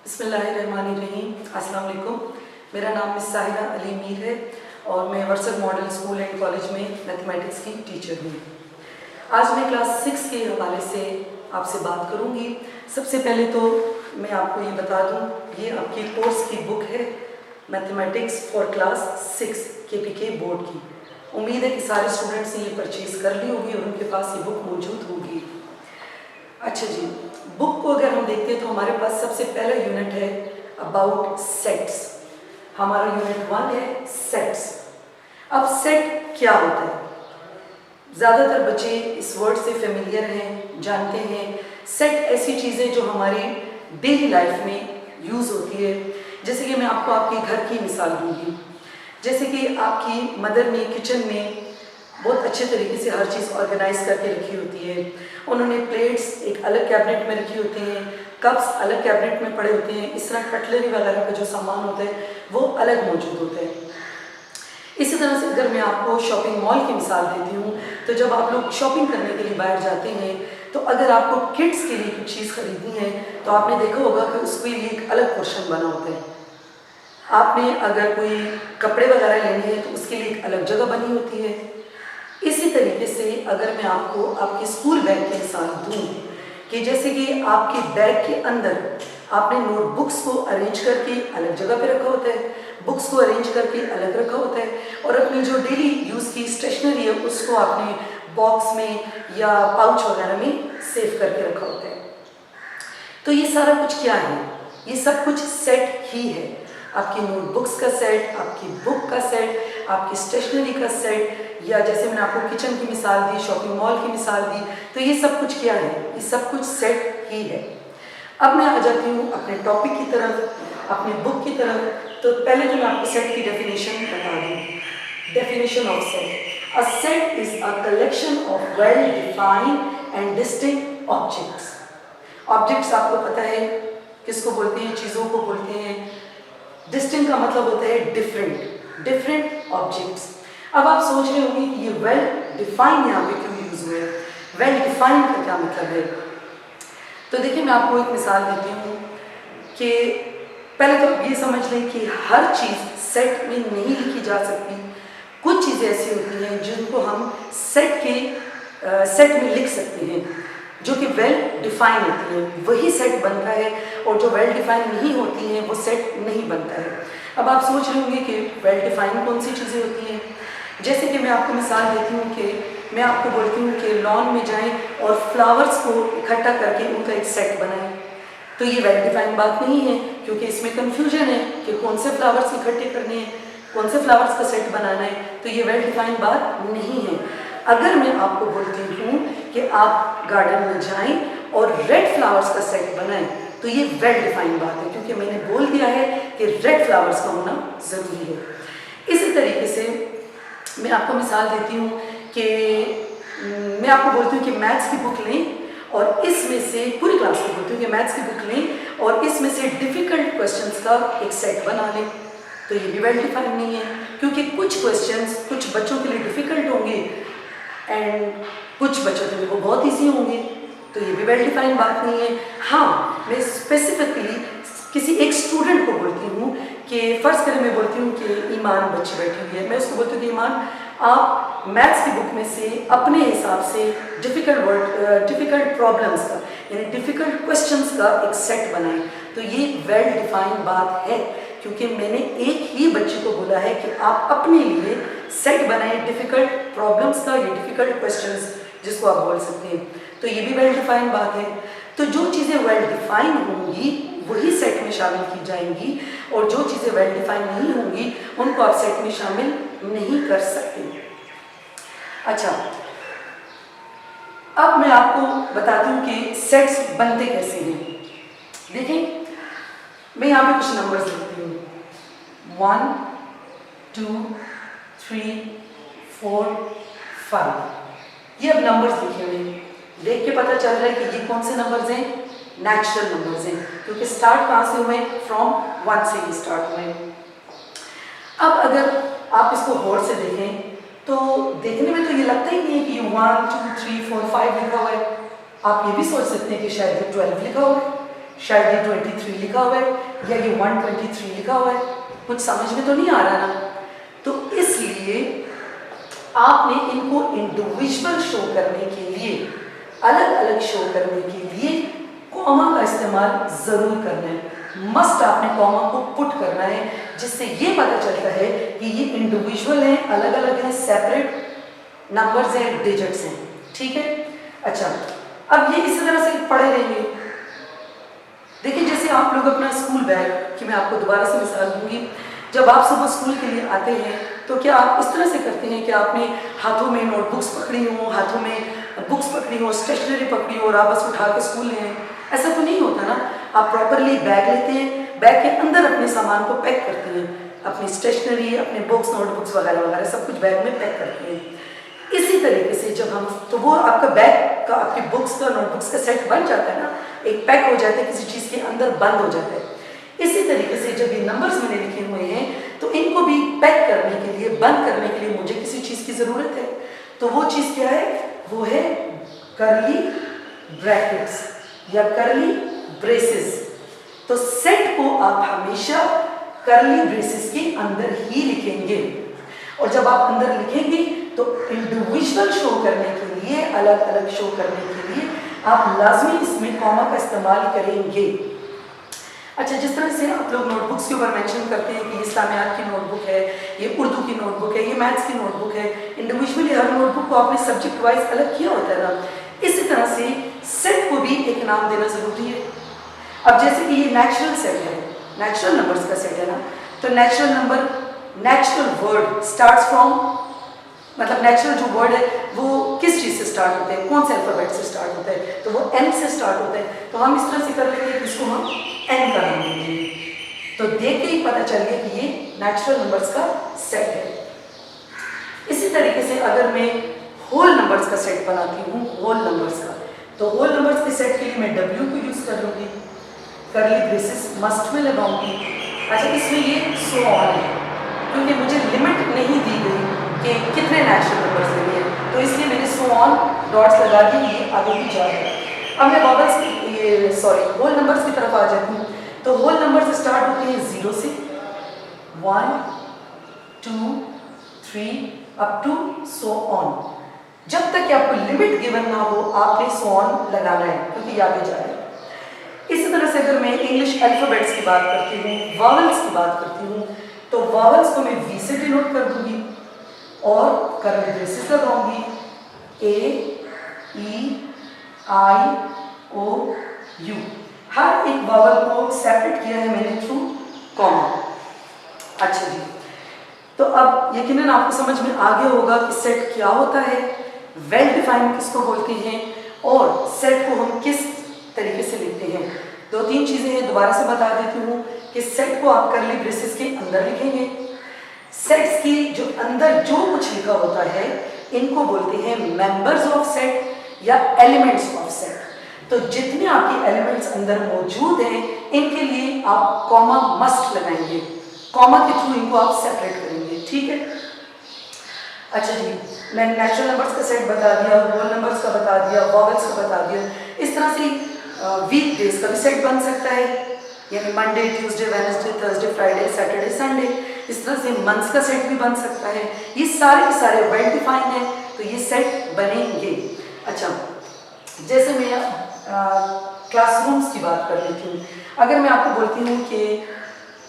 बिस्मिल्लाहिर्रहमानिर्रहीम। अस्सलाम वालेकुम। मेरा नाम मिस साहिरा अली मीर है और मैं Warsak model school and college में मैथमेटिक्स की टीचर हूँ। आज मैं क्लास 6 के हवाले से आपसे बात करूँगी। सबसे पहले तो मैं आपको ये बता दूँ, ये आपकी कोर्स की बुक है mathematics for class 6 KPK board की। उम्मीद है कि सारे स्टूडेंट्स ने ये परचेज़ कर ली होगी और उनके पास ये बुक मौजूद होगी। अच्छा जी, बुक को अगर हम देखते हैं तो हमारे पास सबसे पहला यूनिट है अबाउट सेट्स। हमारा यूनिट 1 है सेट्स। अब सेट क्या होता है? ज़्यादातर बच्चे इस वर्ड से फेमिलियर हैं, जानते हैं। सेट ऐसी चीज़ें जो हमारी डेली लाइफ में यूज़ होती है। जैसे कि मैं आपको आपके घर की मिसाल दूंगी। जैसे कि आपकी मदर ने किचन में बहुत अच्छे तरीके से हर चीज़ ऑर्गेनाइज करके रखी होती है। उन्होंने प्लेट्स एक अलग कैबिनेट में रखी होती हैं, कप्स अलग कैबिनेट में पड़े होते हैं। इस तरह कटलरी वगैरह का जो सामान होता है वो अलग मौजूद होता है। इसी तरह से अगर मैं आपको शॉपिंग मॉल की मिसाल देती हूँ तो जब आप लोग शॉपिंग करने के लिए बाहर जाते हैं तो अगर आपको किड्स के लिए कुछ चीज़ खरीदनी है तो आपने देखा होगा कि उसके लिए एक अलग पोर्शन बना होता है। आपने अगर कोई कपड़े वगैरह लेने हैं तो उसके लिए एक अलग जगह बनी होती है। इसी तरीके से अगर मैं आपको आपके स्कूल बैग की मिसाल दूँ कि जैसे कि आपके बैग के अंदर आपने नोटबुक्स को अरेंज करके अलग जगह पे रखा होता है, बुक्स को अरेंज करके अलग रखा होता है और अपनी जो डेली यूज़ की स्टेशनरी है उसको आपने बॉक्स में या पाउच वगैरह में सेव करके रखा होता है। तो ये सारा कुछ क्या है? ये सब कुछ सेट ही है। आपकी नोटबुक्स का सेट, आपकी बुक का सेट, आपकी स्टेशनरी का सेट, या जैसे मैंने आपको किचन की मिसाल दी, शॉपिंग मॉल की मिसाल दी, तो ये सब कुछ क्या है? ये सब कुछ सेट ही है। अब मैं आ जाती हूँ अपने टॉपिक की तरफ, अपनी बुक की तरफ। तो पहले तो मैं आपको सेट की डेफिनेशन बता दूँ। Definition of set: a set is a collection of well defined and distinct objects. Objects आपको पता है किसको बोलते हैं? चीज़ों को बोलते हैं। डिस्टिंक्ट का मतलब होता है डिफरेंट, डिफरेंट ऑब्जेक्ट्स। अब आप सोच रहे होंगे कि ये वेल डिफाइंड यहाँ पे क्यों यूज हुआ है? वेल डिफाइंड का क्या मतलब है? तो देखिए मैं आपको एक मिसाल देती हूँ कि पहले तो आप ये समझ लें कि हर चीज़ सेट में नहीं लिखी जा सकती। कुछ चीज़ें ऐसी होती हैं जिनको हम सेट में लिख सकते हैं, जो कि वेल डिफाइन होती है, वही सेट बनता है, और जो वेल डिफाइन नहीं होती हैं वो सेट नहीं बनता है। अब आप सोच रहे होंगे कि वेल डिफाइन कौन सी चीज़ें होती हैं? जैसे कि मैं आपको मिसाल देती हूँ कि मैं आपको बोलती हूँ कि लॉन में जाएं और फ्लावर्स को इकट्ठा करके उनका एक सेट बनाएं, तो ये वेल डिफाइन बात नहीं है, क्योंकि इसमें कन्फ्यूजन है कि कौन से फ्लावर्स इकट्ठे करने हैं, कौन से फ्लावर्स का सेट बनाना है, तो ये वेल डिफाइन बात नहीं है। अगर मैं आपको बोलती हूँ कि आप गार्डन में जाएं और रेड फ्लावर्स का सेट बनाएं, तो ये वेल डिफाइन बात है, क्योंकि मैंने बोल दिया है कि रेड फ्लावर्स का होना ज़रूरी है। इसी तरीके से मैं आपको मिसाल देती हूँ कि मैं आपको बोलती हूँ कि मैथ्स की बुक लें और इसमें से, पूरी क्लास को बोलती हूँ कि मैथ्स की बुक लें और इसमें से डिफ़िकल्ट क्वेश्चंस का एक सेट बना लें, तो ये भी वेल डिफाइन नहीं है, क्योंकि कुछ क्वेश्चंस कुछ बच्चों के लिए डिफ़िकल्ट होंगे एंड कुछ बच्चों के लिए वो बहुत ईजी होंगे, तो ये भी वेल डिफाइन बात नहीं है। हाँ, मैं स्पेसिफिकली किसी एक स्टूडेंट को बोलती हूँ कि फ़र्ज़ करें मैं बोलती हूँ कि ईमान बच्ची बैठी हुई है, मैं उसको बोलती हूँ कि ईमान आप मैथ्स की बुक में से अपने हिसाब से डिफ़िकल्ट प्रॉब्लम्स का, यानी डिफ़िकल्ट क्वेश्चंस का एक सेट बनाएं, तो ये वेल डिफाइंड बात है, क्योंकि मैंने एक ही बच्चे को बोला है कि आप अपने लिए सेट बनाएं डिफ़िकल्ट प्रॉब्लम्स का या डिफ़िकल्ट क्वेश्चंस जिसको आप बोल सकते हैं, तो ये भी वेल डिफाइंड बात है। तो जो चीज़ें वेल डिफाइंड होंगी वही सेट में शामिल की जाएंगी, और जो चीज़ें वेल डिफाइंड नहीं होंगी उनको आप सेट में शामिल नहीं कर सकते। अच्छा, अब मैं आपको बताती हूँ कि सेट्स बनते कैसे हैं। देखिए मैं यहाँ पे कुछ नंबर्स लिखती हूँ, 1 2 3 4 5। ये अब नंबर्स लिखे हुए हैं, देख के पता चल रहा है कि ये कौन से नंबर्स हैं? नेचुरल नंबर्स हैं, क्योंकि स्टार्ट कहाँ से हुए? फ्रॉम 1 से ही स्टार्ट हुए। अब अगर आप इसको गौर से देखें तो देखने में तो ये लगता ही नहीं है कि 1 2 3 4 5 लिखा हुआ है। आप ये भी सोच सकते हैं कि शायद 12 लिखा होगा, शायद ये 23 लिखा हुआ है या ये 123 लिखा हुआ है, कुछ समझ में तो नहीं आ रहा ना। तो इसलिए आपने इनको इंडिविजुअल शो करने के लिए, अलग अलग शो करने के लिए कॉमा का इस्तेमाल जरूर करना है। मस्ट आपने कॉमा को पुट करना है, जिससे ये पता चलता है कि ये इंडिविजुअल हैं, अलग अलग हैं, सेपरेट नंबर्स हैं, डिजिट्स हैं। ठीक है, अच्छा अब ये इसी तरह से पढ़े रहेंगे। देखिए जैसे आप लोग अपना स्कूल बैग की मैं आपको दोबारा से मिसाल दूंगी, जब आप सुबह स्कूल के लिए आते हैं तो क्या आप इस तरह से करते हैं कि आपने हाथों में नोटबुक्स पकड़ी हो, हाथों में बुक्स पकड़ी हो, स्टेशनरी पकड़ी हो और आप बस उठा के स्कूल ले आए? ऐसा तो नहीं होता ना। आप प्रॉपरली बैग लेते हैं, बैग के अंदर अपने सामान को पैक करते हैं, अपनी स्टेशनरी, अपने बुक्स, नोटबुक्स वगैरह वगैरह सब कुछ बैग में पैक करते हैं। इसी तरीके से जब हम, तो वो आपका बैग का, आपकी बुक्स का, नोटबुक्स का सेट बन जाता है ना, एक पैक हो जाता है, किसी चीज़ के अंदर बंद हो जाता है। इसी तरीके से जब ये नंबर्स मैंने लिखे हुए हैं तो इनको भी पैक करने के लिए, बंद करने के लिए मुझे किसी चीज़ की ज़रूरत है। तो वो चीज़ क्या है? वो है कर्ली ब्रैकेट्स या कर्ली ब्रेसेस। तो सेट को आप हमेशा कर्ली ब्रेसेस के अंदर ही लिखेंगे, और जब आप अंदर लिखेंगे तो इंडिविजुअल शो करने के लिए, अलग अलग शो करने के लिए आप लाजमी इसमें कॉमा का इस्तेमाल करेंगे। अच्छा, जिस तरह से आप लोग नोटबुक्स के ऊपर मेंशन करते हैं कि इस्लामियात की नोटबुक है, ये उर्दू की नोटबुक है, ये मैथ्स की नोटबुक है, इंडिविजुअली हर नोटबुक को आपने सब्जेक्ट वाइज अलग किया होता है ना, इसी तरह से सेट को भी एक नाम देना जरूरी है। अब जैसे कि ये नेचुरल सेट है, नेचुरल नंबर्स का सेट है ना, तो natural number, natural word starts from, मतलब नेचुरल जो वर्ड है वो किस चीज़ से स्टार्ट होते हैं, कौन से अल्फाबेट से स्टार्ट होता है? तो वो एन से स्टार्ट होता है। तो हम इस तरह से कर लेंगे कि इसको हम एन का नाम देंगे। तो देख के ही पता चल गया कि ये नेचुरल नंबर्स का सेट है। इसी तरीके से अगर मैं होल नंबर्स का सेट बनाती हूँ, होल नंबर्स का, तो होल नंबर्स के सेट के लिए मैं डब्ल्यू को यूज़ कर लूँगी, कर्ली ब्रेसेस मस्ट में लगाऊंगी। अच्छा, इसमें ये सो ऑन है क्योंकि मुझे लिमिट नहीं दी गई कि कितने नेचुरल नंबर्स लेने हैं, तो इसलिए मैंने सो ऑन डॉट्स लगा दी, ये आगे भी जा रहा है। अब मैं बबल्स की, ये सॉरी, होल नंबर्स की तरफ आ जाती हूँ। तो होल नंबर्स स्टार्ट होते हैं 0 से, 1 2 3 अप टू सो ऑन। जब तक कि आपको लिमिट गिवन ना हो आपने सो ऑन लगाना है क्योंकि आगे जा रहा है। इसी तरह से अगर मैं इंग्लिश अल्फाबेट्स की बात करती हूँ, वावल्स की बात करती हूँ, तो वावल्स को मैं वी से डिनोट कर दूंगी और कर्ली ब्रेसेस लगाऊंगी, ए ई आई ओ यू। हर एक वावल को सेपरेट किया है मैंने थ्रू कॉमा। अच्छा जी, तो अब यकीनन आपको समझ में आ गया होगा कि सेट क्या होता है, वेल डिफाइंड किसको बोलते हैं और सेट को हम किस तरीके से लिखते हैं। 2-3 चीज़ें हैं, दोबारा से बता देती हूँ कि सेट को आप कर्ली ब्रेसेस के अंदर लिखेंगे। सेट्स की जो अंदर जो कुछ लिखा होता है इनको बोलते हैं मेंबर्स ऑफ सेट या एलिमेंट्स ऑफ सेट। तो जितने आपके एलिमेंट्स अंदर मौजूद हैं इनके लिए आप कॉमा मस्ट लगाएंगे, कॉमा के थ्रू इनको आप सेपरेट करेंगे। ठीक है, अच्छा जी, मैंने नेचुरल नंबर्स का सेट बता दिया, होल नंबर्स का बता दिया, वॉवल्स का बता दिया। इस तरह से वीक डेज का भी सेट बन सकता है, यानी Monday, Tuesday, Wednesday, Thursday, Friday, Saturday, Sunday. इस तरह से मंथ्स का सेट भी बन सकता है। ये सारे के सारे वेल डिफाइंड हैं, तो ये सेट बनेंगे। अच्छा, जैसे मैं क्लासरूम्स की बात कर लेती हूँ। अगर मैं आपको बोलती हूँ कि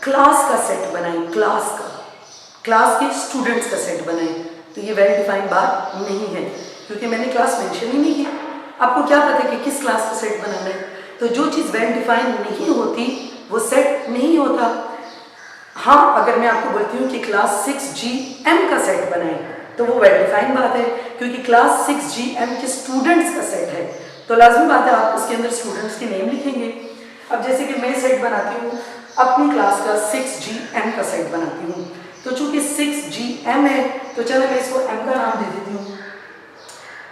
क्लास का सेट बनाएं, क्लास के स्टूडेंट्स का सेट बनाएं, तो ये वेल डिफाइंड बात नहीं है क्योंकि मैंने क्लास मेंशन ही नहीं की। आपको क्या पता कि किस क्लास का सेट बनाना है? तो जो चीज़ वेल डिफाइंड नहीं होती वो सेट नहीं होता। हाँ, अगर मैं आपको बोलती हूँ कि क्लास 6GM का सेट बनाएं तो वो वेल डिफाइंड बात है क्योंकि क्लास 6GM के स्टूडेंट्स का सेट है, तो लाजमी बात है आप उसके अंदर स्टूडेंट्स के नेम लिखेंगे। अब जैसे कि मैं सेट बनाती हूँ अपनी क्लास का 6GM का सेट बनाती हूँ, तो चूंकि 6GM है तो चलो मैं इसको M का नाम दे देती हूँ,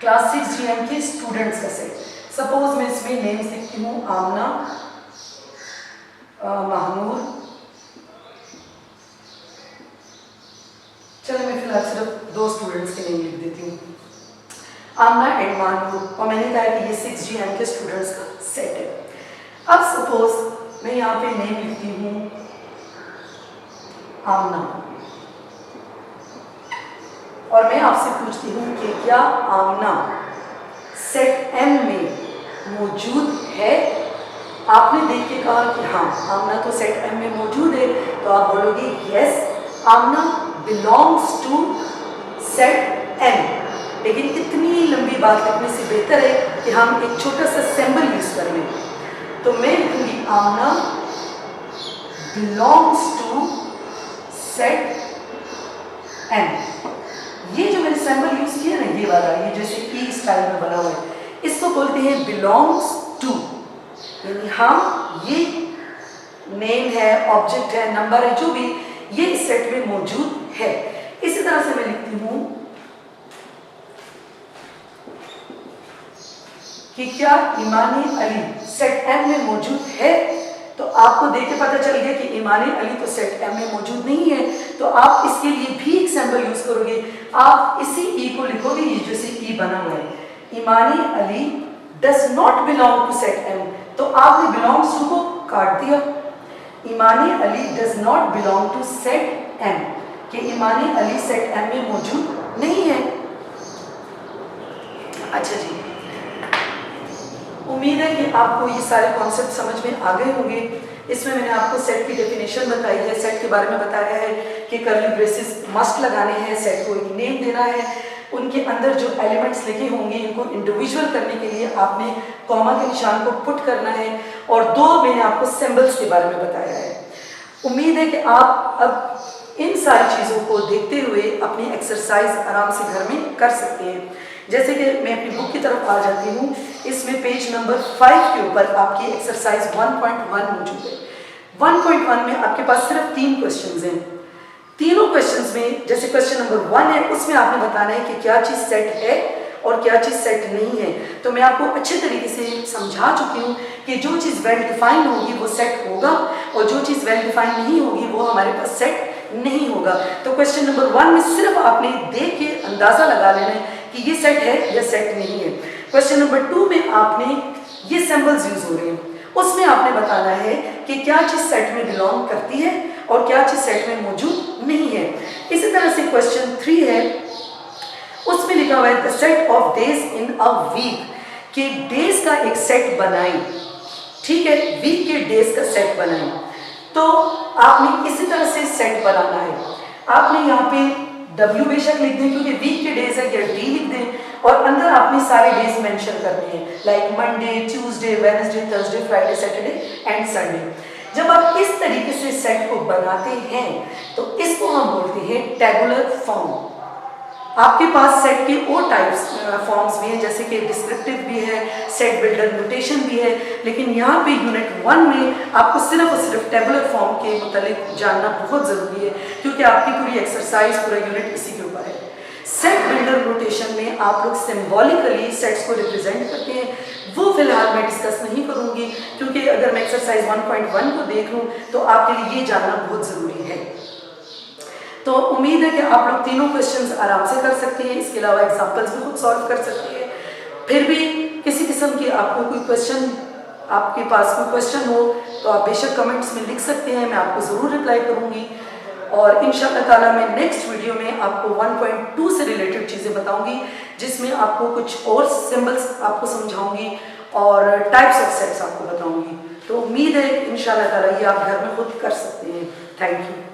क्लास 6GM के स्टूडेंट्स का सेट। सपोज मैं इसमें नेम्स लिखती हूँ आमना, महमूद, चलो मैं फिलहाल सिर्फ 2 स्टूडेंट्स के नेम लिख देती हूँ, आमना एंड महमूद, और मैंने कहा कि ये 6GM के स्टूडेंट्स का सेट है। अब सपोज मैं यहाँ पे नेम लिखती हूँ आमना, और मैं आपसे पूछती हूँ कि क्या आमना सेट M में मौजूद है? आपने देख के कहा कि हाँ, आमना तो सेट M में मौजूद है, तो आप बोलोगे yes, Aamna belongs to set M। लेकिन इतनी लंबी बात लिखने से बेहतर है कि हम एक छोटा सा सिंबल यूज कर लें। तो मैं लिखूंगी आमना बिलोंग्स टू सेट M। ये जो मैंने सिंबल यूज किया ना, ये वाला, ये जैसे ई स्टाइल में बना हुआ है, इसको बोलते हैं बिलोंग्स टू, यानी हम, ये नेम है, ऑब्जेक्ट है, नंबर है, जो भी, ये इस सेट में मौजूद है। इसी तरह से मैं लिखती हूं कि क्या ईमानी अली सेट M में मौजूद है? तो आपको देख के पता चल गया कि ईमानी अली तो सेट M में मौजूद नहीं है, तो आप इसके लिए भी एक सिंबल यूज करोगे। आप इसी ई को लिखोगे, ये जैसे ई बना हुआ है, Imani Ali does not belong to set M, तो आपने बिलोंग्स टू को काट दिया। Imani Ali does not belong to set M, कि ईमानी अली सेट M में मौजूद नहीं है। अच्छा जी, उम्मीद है कि आपको ये सारे कॉन्सेप्ट समझ में आ गए होंगे। इसमें मैंने आपको सेट की डेफिनेशन बताई है, सेट के बारे में बताया है कि कर्ली ब्रेसेस मस्ट लगाने हैं, सेट को एक नेम देना है, उनके अंदर जो एलिमेंट्स लिखे होंगे इनको इंडिविजुअल करने के लिए आपने कॉमा के निशान को पुट करना है, और दो मैंने आपको सिंबल्स के बारे में बताया है। उम्मीद है कि आप अब इन सारी चीज़ों को देखते हुए अपनी एक्सरसाइज आराम से घर में कर सकते हैं। जैसे कि मैं अपनी बुक की तरफ आ जाती हूँ, इसमें पेज नंबर 5 के ऊपर आपकी एक्सरसाइज 1.1 मौजूद है। 1.1 में आपके पास सिर्फ 3 क्वेश्चंस हैं। तीनों क्वेश्चंस में, जैसे क्वेश्चन नंबर 1 है, उसमें आपने बताना है कि क्या चीज़ सेट है और क्या चीज़ सेट नहीं है। तो मैं आपको अच्छे तरीके से समझा चुकी हूँ कि जो चीज़ वेल डिफाइंड होगी वो सेट होगा, और जो चीज़ वेल डिफाइंड नहीं होगी वो हमारे पास सेट नहीं होगा। तो क्वेश्चन नंबर 1 में सिर्फ आपने देख के अंदाजा लगा लेना है कि ये सेट है या सेट नहीं है। क्वेश्चन नंबर 2 में आपने, ये सिंबल्स यूज हो रहे हैं, उसमें आपने बताना है कि क्या चीज़ सेट में बिलोंग करती है और क्या चीज़ सेट में मौजूद नहीं है। इसी तरह से क्वेश्चन 3 है, उसमें लिखा हुआ है the set of days in a week, कि डेज का एक सेट बनाएं। ठीक है, वीक के डेज का सेट बनाएं। तो आपने इसी तरह से सेट बनाना है। आपने यहाँ पे W बेशक लिख दें क्योंकि वीक के डेज है, या D लिख दें, और अंदर आपने सारे डेज मेंशन करने हैं, like Monday, Tuesday, Wednesday, Thursday, Friday, Saturday and Sunday. जब आप इस तरीके से सेट को बनाते हैं तो इसको हम बोलते हैं टेबुलर फॉर्म। आपके पास सेट के और टाइप्स फॉर्म्स भी हैं, जैसे कि डिस्क्रिप्टिव भी है, सेट बिल्डर नोटेशन भी है, लेकिन यहाँ पे यूनिट 1 में आपको सिर्फ और सिर्फ टेबुलर फॉर्म के मुतालिक जानना बहुत ज़रूरी है, क्योंकि आपकी पूरी एक्सरसाइज, पूरा यूनिट इसी के ऊपर है। सेट बिल्डर नोटेशन में आप लोग सिम्बॉलिकली सेट्स को रिप्रेजेंट करते हैं, वो फिलहाल मैं डिस्कस नहीं करूँगी, क्योंकि अगर मैं एक्सरसाइज 1.1 को देख लूँ तो आपके लिए ये जानना बहुत ज़रूरी है। तो उम्मीद है कि आप लोग तीनों क्वेश्चंस आराम से कर सकते हैं, इसके अलावा एग्जांपल्स भी खुद सॉल्व कर सकते हैं। फिर भी किसी किस्म की आपको कोई क्वेश्चन, आपके पास कोई क्वेश्चन हो तो आप बेशक कमेंट्स में लिख सकते हैं, मैं आपको ज़रूर रिप्लाई करूँगी। और इंशाअल्लाह ताला मैं नेक्स्ट वीडियो में आपको 1.2 से रिलेटेड चीज़ें बताऊँगी, जिसमें आपको कुछ और सिम्बल्स आपको समझाऊँगी और टाइप्स ऑफ सेट्स आपको बताऊँगी। तो उम्मीद है इंशाअल्लाह ताला ये आप घर में खुद कर सकते हैं। Thank you.